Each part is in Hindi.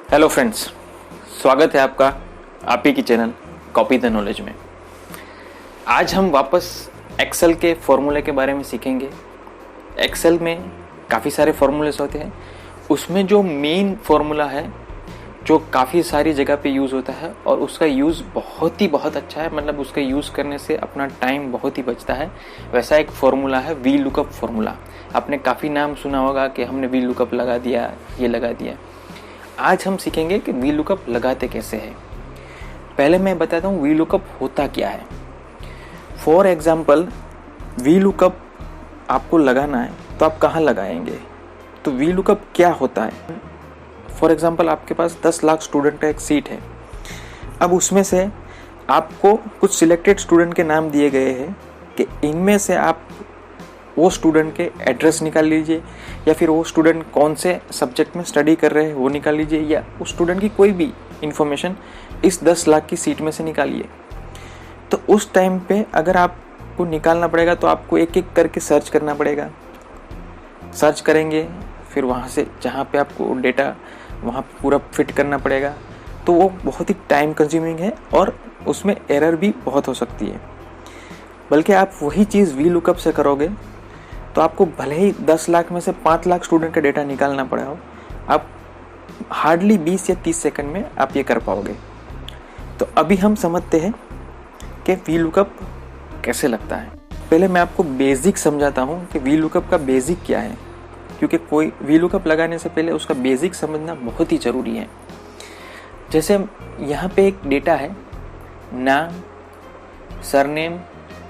हेलो फ्रेंड्स, स्वागत है आपका आप ही की चैनल कॉपी द नॉलेज में। आज हम वापस एक्सेल के फॉर्मूले के बारे में सीखेंगे। एक्सेल में काफ़ी सारे फॉर्मूलेस होते हैं, उसमें जो मेन फॉर्मूला है जो काफ़ी सारी जगह पे यूज़ होता है और उसका यूज़ बहुत अच्छा है, मतलब उसका यूज़ करने से अपना टाइम बहुत ही बचता है। वैसा एक फॉर्मूला है वी लुकअप फॉर्मूला। आपने काफ़ी नाम सुना होगा कि हमने वी लुकअप लगा दिया, ये लगा दिया। आज हम सीखेंगे कि वी लुकअप लगाते कैसे हैं। पहले मैं बताता हूँ वी लुकअप होता क्या है। फॉर एग्जाम्पल, वी लुकअप आपको लगाना है तो आप कहाँ लगाएंगे, तो वी लुकअप क्या होता है। फॉर एग्जाम्पल, आपके पास 10 लाख स्टूडेंट का एक सीट है। अब उसमें से आपको कुछ सिलेक्टेड स्टूडेंट के नाम दिए गए हैं कि इनमें से आप वो स्टूडेंट के एड्रेस निकाल लीजिए, या फिर वो स्टूडेंट कौन से सब्जेक्ट में स्टडी कर रहे हैं वो निकाल लीजिए, या उस स्टूडेंट की कोई भी इंफॉर्मेशन इस 10 लाख की सीट में से निकालिए। तो उस टाइम पे अगर आपको निकालना पड़ेगा तो आपको एक एक करके सर्च करना पड़ेगा। सर्च करेंगे, फिर वहाँ से जहाँ पे आपको डेटा वहाँ पूरा फिट करना पड़ेगा, तो वो बहुत ही टाइम कंज्यूमिंग है और उसमें एरर भी बहुत हो सकती है। बल्कि आप वही चीज़ वी लुकअप से करोगे तो आपको भले ही 10 लाख में से 5 लाख स्टूडेंट का डेटा निकालना पड़ा हो, आप हार्डली 20 या 30 सेकंड में आप ये कर पाओगे। तो अभी हम समझते हैं कि वी लुकअप कैसे लगता है। पहले मैं आपको बेसिक समझाता हूँ कि वी लुकअप का बेसिक क्या है, क्योंकि कोई वी लुकअप लगाने से पहले उसका बेसिक समझना बहुत ही ज़रूरी है। जैसे यहाँ पे एक डेटा है, नाम, सरनेम,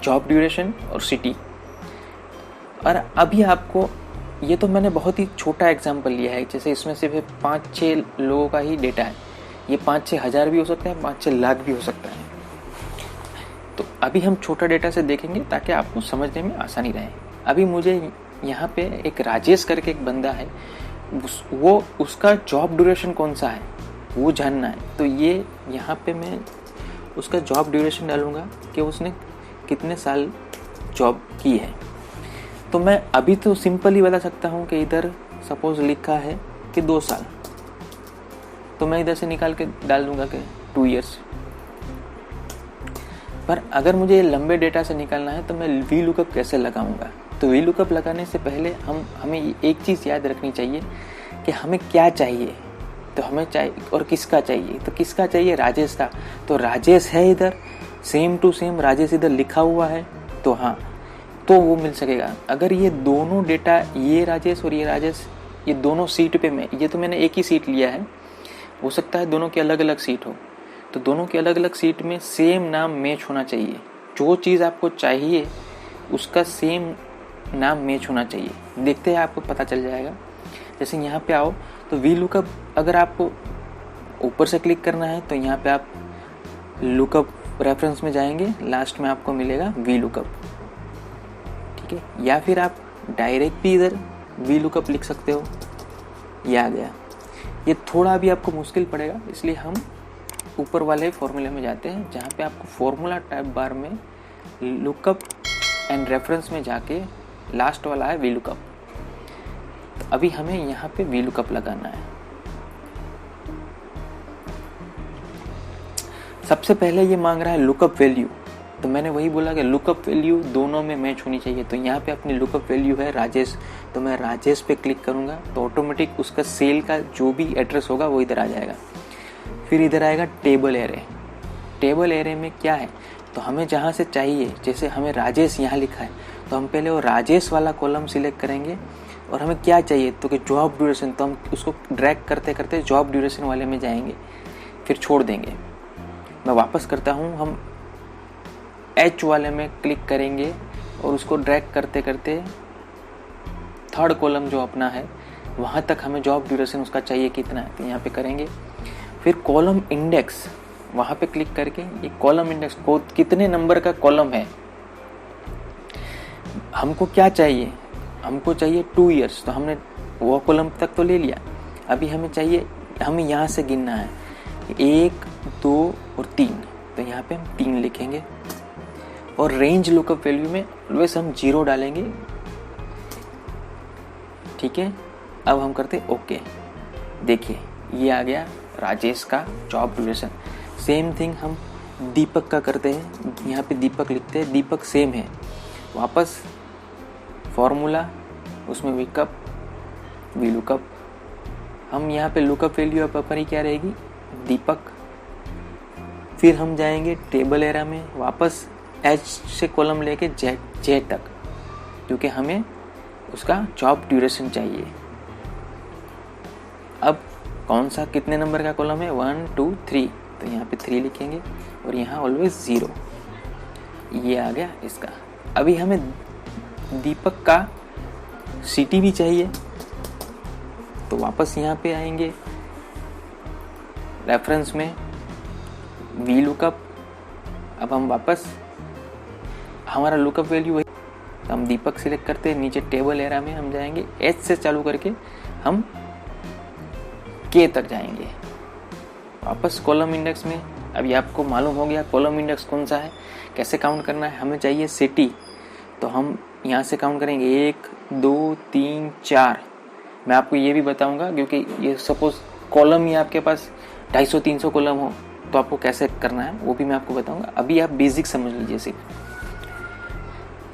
जॉब ड्यूरेशन और सिटी। और अभी आपको ये तो मैंने बहुत ही छोटा एग्जांपल लिया है, जैसे इसमें सिर्फ 5-6 लोगों का ही डेटा है। ये 5-6 हज़ार भी हो सकता है, 5-6 लाख भी हो सकता है। तो अभी हम छोटा डेटा से देखेंगे ताकि आपको समझने में आसानी रहे। अभी मुझे यहाँ पे एक राजेश करके एक बंदा है, वो उसका जॉब ड्यूरेशन कौन सा है वो जानना है। तो ये यहाँ पे मैं उसका जॉब ड्यूरेशन डालूँगा कि उसने कितने साल जॉब की है। तो मैं अभी तो सिंपल ही बता सकता हूँ कि इधर सपोज लिखा है कि 2 साल, तो मैं इधर से निकाल के डाल दूंगा कि 2 इयर्स। पर अगर मुझे लंबे डेटा से निकालना है तो मैं वी लुकअप कैसे लगाऊंगा। तो वी लुकअप लगाने से पहले हमें एक चीज़ याद रखनी चाहिए कि हमें क्या चाहिए। तो हमें चाहिए और किसका चाहिए, तो किसका चाहिए, राजेश का। तो राजेश है इधर, सेम टू सेम राजेश इधर लिखा हुआ है, तो हाँ, तो वो मिल सकेगा। अगर ये दोनों डेटा, ये राजेश और ये राजेश, ये दोनों सीट पे ये तो मैंने एक ही सीट लिया है, हो सकता है दोनों की अलग अलग सीट हो, तो दोनों की अलग अलग सीट में सेम नाम मैच होना चाहिए। जो चीज़ आपको चाहिए उसका सेम नाम मैच होना चाहिए। देखते हैं, आपको पता चल जाएगा। जैसे यहाँ पे आओ तो वी लुकअप, अगर आपको ऊपर से क्लिक करना है तो यहाँ पे आप लुकअप रेफरेंस में जाएंगे, लास्ट में आपको मिलेगा वी लुकअप, ठीक है। या फिर आप डायरेक्ट भी इधर वी लुकअप लिख सकते हो, ये आ गया। ये थोड़ा भी आपको मुश्किल पड़ेगा, इसलिए हम ऊपर वाले फॉर्मूले में जाते हैं, जहाँ पे आपको फॉर्मूला टाइप बार में लुकअप एंड रेफरेंस में जाके लास्ट वाला है वी लुकअप। तो अभी हमें यहाँ पे वी लुकअप लगाना है। सबसे पहले ये मांग रहा है लुकअप वैल्यू, तो मैंने वही बोला कि लुकअप वैल्यू दोनों में मैच होनी चाहिए। तो यहाँ पे अपनी लुकअप वैल्यू है राजेश, तो मैं राजेश पे क्लिक करूँगा तो ऑटोमेटिक उसका सेल का जो भी एड्रेस होगा वो इधर आ जाएगा। फिर इधर आएगा टेबल एरे। टेबल एरे में क्या है, तो हमें जहाँ से चाहिए, जैसे हमें राजेश यहाँ लिखा है तो हम पहले वो राजेश वाला कॉलम सिलेक्ट करेंगे। और हमें क्या चाहिए, तो कि जॉब ड्यूरेशन, तो हम उसको ड्रैग करते करते जॉब ड्यूरेशन वाले में जाएंगे, फिर छोड़ देंगे। मैं वापस करता हूँ, हम एच वाले में क्लिक करेंगे और उसको ड्रैग करते करते थर्ड कॉलम जो अपना है वहाँ तक हमें जॉब ड्यूरेशन उसका चाहिए कितना है, तो यहाँ पे करेंगे। फिर कॉलम इंडेक्स, वहाँ पे क्लिक करके ये कॉलम इंडेक्स को कितने नंबर का कॉलम है, हमको क्या चाहिए, हमको चाहिए 2 इयर्स, तो हमने वो कॉलम तक तो ले लिया। अभी हमें चाहिए, हमें यहाँ से गिनना है 1, 2 और 3, तो यहाँ पे हम 3 लिखेंगे। और रेंज लुकअप वैल्यू में ऑलवेज हम 0 डालेंगे, ठीक है। अब हम करते ओके। देखिए ये आ गया राजेश का जॉब ड्यूरेशन। सेम थिंग हम दीपक का करते हैं, यहाँ पे दीपक लिखते हैं, दीपक सेम है। वापस फॉर्मूला, उसमें विकअप वी लुकअप, हम यहाँ पे लुकअप वैल्यू अपनी क्या रहेगी, दीपक। फिर हम जाएंगे टेबल एरा में, वापस एच से कॉलम लेके जेड तक, क्योंकि हमें उसका जॉब ड्यूरेशन चाहिए। अब कौन सा कितने नंबर का कॉलम है, 1 2 3, तो यहाँ पे 3 लिखेंगे और यहाँ ऑलवेज 0। ये आ गया इसका। अभी हमें दीपक का सिटी भी चाहिए, तो वापस यहाँ पे आएंगे रेफरेंस में वी लुकअप। अब हम वापस हमारा लुकअप वैल्यू वही, तो हम दीपक सिलेक्ट करते हैं, नीचे टेबल एरा में हम जाएंगे एच से चालू करके हम के तक जाएंगे। वापस कॉलम इंडेक्स में, अभी आपको मालूम हो गया कॉलम इंडेक्स कौन सा है, कैसे काउंट करना है। हमें चाहिए सिटी, तो हम यहाँ से काउंट करेंगे 1 2 3 4। मैं आपको ये भी बताऊंगा, क्योंकि ये सपोज कॉलम ही आपके पास 250-300 कॉलम हो तो आपको कैसे करना है वो भी मैं आपको बताऊंगा। अभी आप बेसिक समझ लीजिए सिर्फ।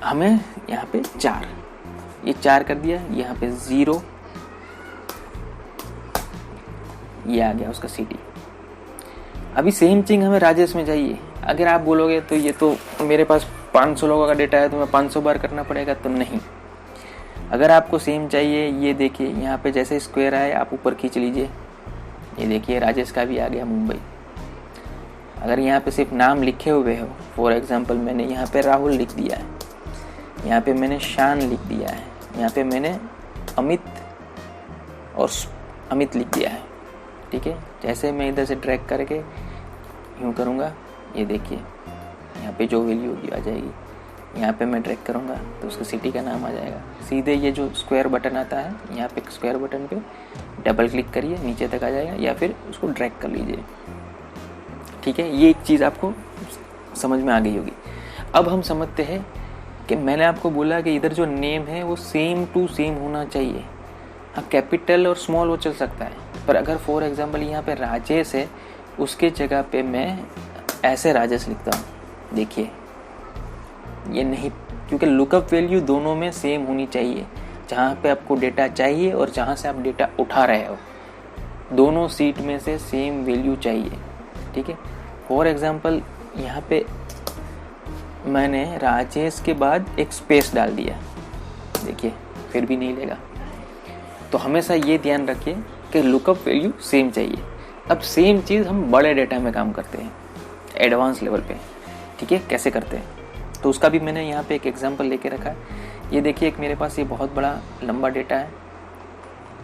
हमें यहाँ पे 4, ये 4 कर दिया, यहाँ पे 0, ये आ गया उसका सिटी। अभी सेम थिंग हमें राजेश में चाहिए। अगर आप बोलोगे तो ये तो मेरे पास 500 लोगों का डेटा है तो मैं 500 बार करना पड़ेगा, तो नहीं। अगर आपको सेम चाहिए, ये देखिए यहाँ पे जैसे स्क्वायर आए आप ऊपर खींच लीजिए, ये देखिए राजेश का भी आ गया मुंबई। अगर यहाँ पे सिर्फ नाम लिखे हुए हो, फॉर एग्जांपल मैंने यहाँ पे राहुल लिख दिया है, यहाँ पे मैंने शान लिख दिया है, यहाँ पे मैंने अमित और अमित लिख दिया है, ठीक है। जैसे मैं इधर से ड्रैग करके यूँ करूँगा, ये देखिए यहाँ पे जो वैल्यू होगी आ जाएगी। यहाँ पे मैं ड्रैग करूँगा तो उसका सिटी का नाम आ जाएगा। सीधे ये जो स्क्वायर बटन आता है, यहाँ पे स्क्वायर बटन पे डबल क्लिक करिए, नीचे तक आ जाएगा, या फिर उसको ड्रैग कर लीजिए, ठीक है। ये एक चीज़ आपको समझ में आ गई होगी। अब हम समझते हैं कि मैंने आपको बोला कि इधर जो नेम है वो सेम टू सेम होना चाहिए। हाँ, कैपिटल और स्मॉल वो चल सकता है, पर अगर फॉर एग्जांपल यहाँ पे राजेश है, उसके जगह पे मैं ऐसे राजेश लिखता हूँ, देखिए ये नहीं, क्योंकि लुकअप वैल्यू दोनों में सेम होनी चाहिए। जहाँ पे आपको डेटा चाहिए और जहाँ से आप डेटा उठा रहे हो, दोनों सीट में से सेम वैल्यू चाहिए, ठीक है। फॉर एग्जांपल यहाँ पे मैंने राजेश के बाद एक स्पेस डाल दिया, देखिए फिर भी नहीं लेगा। तो हमेशा ये ध्यान रखिए कि लुकअप वैल्यू सेम चाहिए। अब सेम चीज़ हम बड़े डेटा में काम करते हैं, एडवांस लेवल पे, ठीक है। कैसे करते हैं तो उसका भी मैंने यहाँ पे एक एग्जांपल लेके रखा है। ये देखिए एक मेरे पास ये बहुत बड़ा लंबा डेटा है,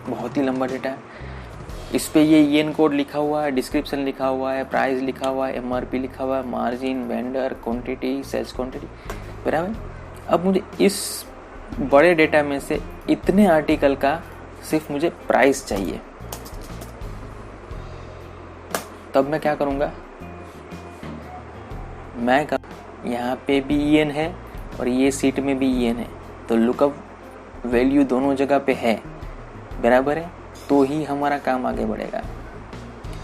बहुत ही लंबा डेटा है। इस पे ये EN कोड लिखा हुआ है, डिस्क्रिप्शन लिखा हुआ है, प्राइस लिखा हुआ है, MRP लिखा हुआ है, margin, vendor, quantity, sales quantity, बराबर। अब मुझे इस बड़े डेटा में से इतने आर्टिकल का सिर्फ मुझे प्राइस चाहिए, तब मैं क्या करूँगा, मैं यहाँ पे भी EN है और ये सीट में भी EN है, तो लुकअप वैल्यू दोनों जगह पे है, बराबर है, तो ही हमारा काम आगे बढ़ेगा।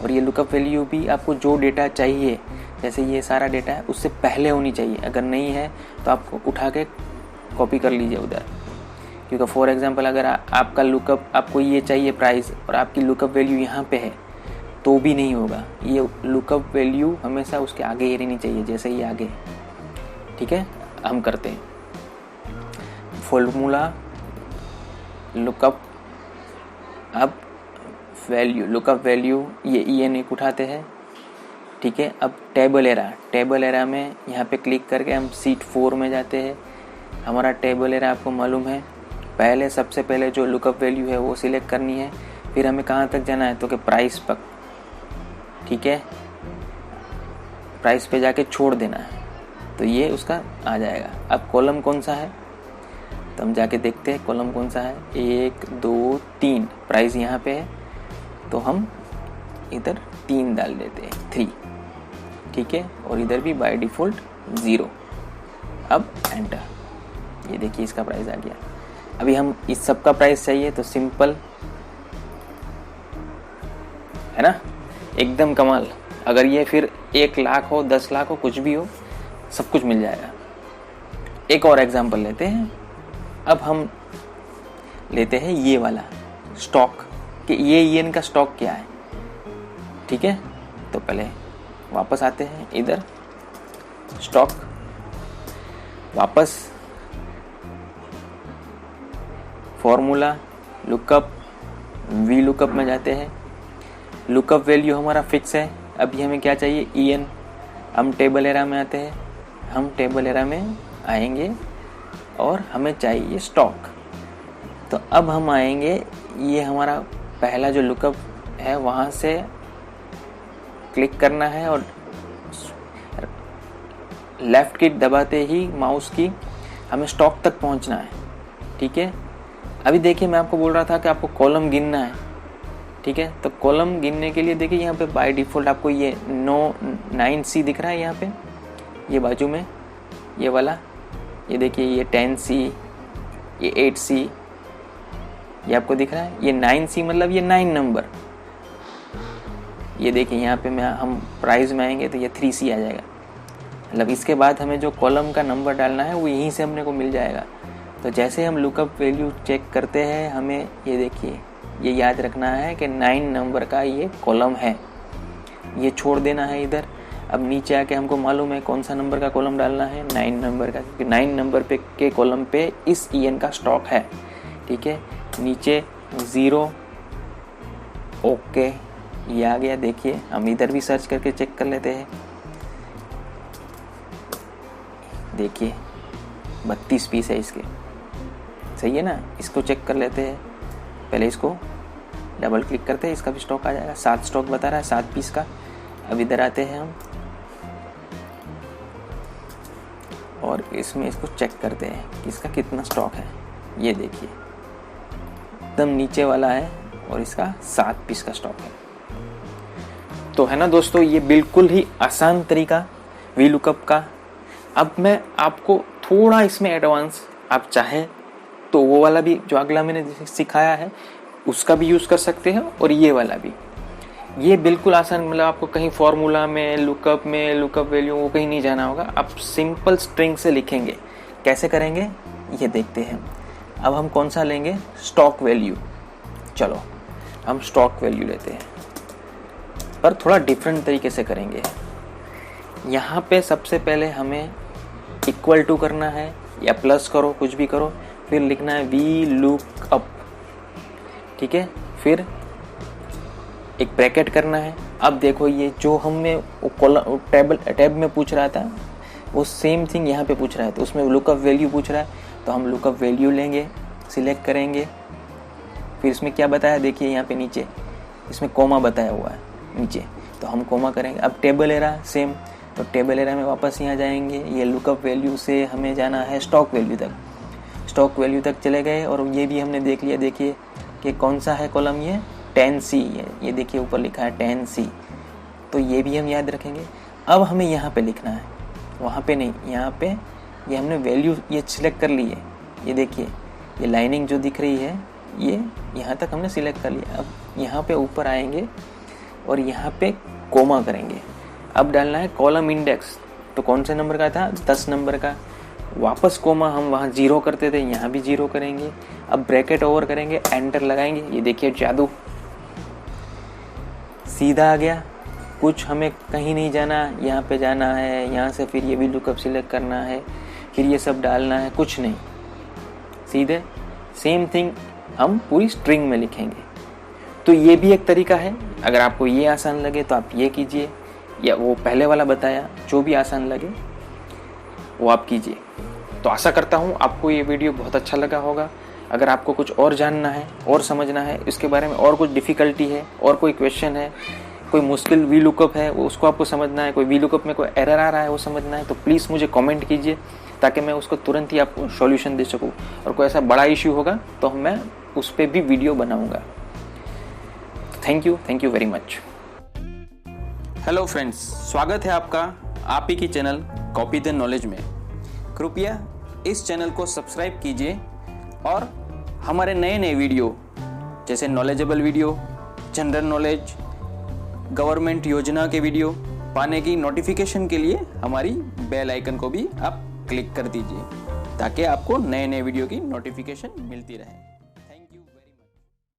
और ये लुकअप वैल्यू भी आपको जो डेटा चाहिए, जैसे ये सारा डेटा है, उससे पहले होनी चाहिए। अगर नहीं है तो आपको उठा के कॉपी कर लीजिए उधर, क्योंकि फॉर एग्जांपल अगर आपका लुकअप, आपको ये चाहिए प्राइस और आपकी लुकअप वैल्यू यहाँ पे है तो भी नहीं होगा। ये लुकअप वैल्यू हमेशा उसके आगे ही रहनी चाहिए, जैसे ये आगे, ठीक है। हम करते हैं फॉर्मूला लुकअप, अब वैल्यू, लुकअप वैल्यू, ये EN एक उठाते हैं, ठीक है। अब टेबल एरा में यहाँ पे क्लिक करके हम सीट 4 में जाते हैं। हमारा टेबल एरा आपको मालूम है, पहले सबसे पहले जो लुकअप वैल्यू है वो सिलेक्ट करनी है, फिर हमें कहाँ तक जाना है, तो कि प्राइस तक, ठीक है। प्राइस पे जाके छोड़ देना है, तो ये उसका आ जाएगा। अब कॉलम कौन सा है तो हम जाके देखते हैं कॉलम कौन सा है, 1 2 3, प्राइस यहाँ पे है तो हम इधर 3 डाल देते हैं, 3, ठीक है। और इधर भी बाय डिफ़ॉल्ट 0। अब एंटर, ये देखिए इसका प्राइस आ गया। अभी हम इस सब का प्राइस चाहिए तो सिंपल है ना, एकदम कमाल। अगर ये फिर 1 लाख हो, 10 लाख हो, कुछ भी हो, सब कुछ मिल जाएगा। एक और एग्जांपल लेते हैं। अब हम लेते हैं ये वाला स्टॉक, कि ये ईएन का स्टॉक क्या है। ठीक है, तो पहले वापस आते हैं इधर, स्टॉक, वापस फॉर्मूला, लुकअप, वी लुकअप में जाते हैं। लुकअप वैल्यू हमारा फिक्स है। अभी हमें क्या चाहिए, ईएन। हम टेबल एरा में आते हैं, हम टेबल एरा में आएंगे और हमें चाहिए स्टॉक। तो अब हम आएंगे, ये हमारा पहला जो लुकअप है वहाँ से क्लिक करना है और लेफ्ट की दबाते ही माउस की हमें स्टॉक तक पहुँचना है। ठीक है, अभी देखिए मैं आपको बोल रहा था कि आपको कॉलम गिनना है। ठीक है, तो कॉलम गिनने के लिए देखिए यहाँ पे बाय डिफ़ॉल्ट आपको ये 9C दिख रहा है यहाँ पे, ये बाजू में ये वाला, ये देखिए ये 10C, ये 8C, ये आपको दिख रहा है। ये 9C मतलब ये 9 नंबर। ये देखिए यहाँ पे हम प्राइस में आएंगे तो ये 3C आ जाएगा। मतलब इसके बाद हमें जो कॉलम का नंबर डालना है वो यहीं से हमने को मिल जाएगा। तो जैसे हम लुकअप वैल्यू चेक करते हैं, हमें ये देखिए ये याद रखना है कि 9 नंबर का ये कॉलम है, ये छोड़ देना है इधर। अब नीचे आके हमको मालूम है कौन सा नंबर का कॉलम डालना है, 9 नंबर का, क्योंकि 9 नंबर पे के कॉलम पे इस ईएन का स्टॉक है। ठीक है, नीचे 0, ओके, ये आ गया। देखिए हम इधर भी सर्च करके चेक कर लेते हैं। देखिए 32 पीस है इसके, सही है ना। इसको चेक कर लेते हैं, पहले इसको डबल क्लिक करते हैं, इसका भी स्टॉक आ जाएगा। 7 स्टॉक बता रहा है, 7 पीस का। अब इधर आते हैं हम और इसमें इसको चेक करते हैं कि इसका कितना स्टॉक है। ये देखिए एकदम नीचे वाला है और इसका 7 पीस का स्टॉक है। तो है ना दोस्तों, ये बिल्कुल ही आसान तरीका वी लुकअप का। अब मैं आपको थोड़ा इसमें एडवांस, आप चाहें तो वो वाला भी जो अगला मैंने सिखाया है उसका भी यूज़ कर सकते हैं, और ये वाला भी। ये बिल्कुल आसान, मतलब आपको कहीं फॉर्मूला में, लुकअप वैल्यू वो कहीं नहीं जाना होगा। आप सिंपल स्ट्रिंग से लिखेंगे। कैसे करेंगे ये देखते हैं। अब हम कौन सा लेंगे, स्टॉक वैल्यू। चलो हम स्टॉक वैल्यू लेते हैं, पर थोड़ा डिफरेंट तरीके से करेंगे। यहाँ पे सबसे पहले हमें इक्वल टू करना है या प्लस करो, कुछ भी करो, फिर लिखना है वी लुक अप। ठीक है, फिर एक ब्रैकेट करना है। अब देखो ये जो हमें टैब में पूछ रहा था वो सेम थिंग यहाँ पे पूछ रहा है, तो उसमें लुकअप वैल्यू पूछ रहा है, तो हम लुकअप वैल्यू लेंगे, सिलेक्ट करेंगे। फिर इसमें क्या बताया, देखिए यहाँ पे नीचे इसमें कोमा बताया हुआ है नीचे, तो हम कोमा करेंगे। अब टेबल एरा सेम, तो टेबल एरा में वापस यहाँ जाएंगे। ये लुकअप वैल्यू से हमें जाना है स्टॉक वैल्यू तक। स्टॉक वैल्यू तक चले गए और ये भी हमने देख लिया। देखिए कि कौन सा है कॉलम, ये 10C, ये देखिए ऊपर लिखा है 10C, तो ये भी हम याद रखेंगे। अब हमें यहाँ पे लिखना है, वहाँ पे नहीं, यहाँ पे ये हमने वैल्यू ये सिलेक्ट कर ली है। ये देखिए ये लाइनिंग जो दिख रही है ये यहाँ तक हमने सिलेक्ट कर लिया। अब यहाँ पे ऊपर आएंगे और यहाँ पे कोमा करेंगे। अब डालना है कॉलम इंडेक्स, तो कौन से नंबर का था, 10 नंबर का। वापस कोमा हम वहाँ 0 करते थे, यहाँ भी 0 करेंगे। अब ब्रैकेट ओवर करेंगे, एंटर लगाएंगे। ये देखिए जादू, सीधा आ गया। कुछ हमें कहीं नहीं जाना, यहाँ पे जाना है, यहाँ से फिर ये भी लुकअप सिलेक्ट करना है, फिर ये सब डालना है, कुछ नहीं, सीधे सेम थिंग हम पूरी स्ट्रिंग में लिखेंगे। तो ये भी एक तरीका है। अगर आपको ये आसान लगे तो आप ये कीजिए, या वो पहले वाला बताया, जो भी आसान लगे वो आप कीजिए। तो आशा करता हूँ आपको ये वीडियो बहुत अच्छा लगा होगा। अगर आपको कुछ और जानना है और समझना है इसके बारे में, और कुछ डिफ़िकल्टी है और कोई क्वेश्चन है, कोई मुश्किल वी लुकअप है वो उसको आपको समझना है, कोई वी लुकअप में कोई एरर आ रहा है वो समझना है, तो प्लीज़ मुझे कमेंट कीजिए ताकि मैं उसको तुरंत ही आपको सॉल्यूशन दे सकूँ। और कोई ऐसा बड़ा इश्यू होगा तो मैं उस पर भी वीडियो बनाऊँगा। Thank you very much. Hello friends, स्वागत है आपका आप ही की चैनल कॉपी द नॉलेज में। कृपया इस चैनल को सब्सक्राइब कीजिए और हमारे नए वीडियो जैसे knowledgeable video, general knowledge, government योजना के वीडियो पाने की नोटिफिकेशन के लिए हमारी बेल आइकन को भी आप क्लिक कर दीजिए ताकि आपको नए नए वीडियो की नोटिफिकेशन मिलती रहे।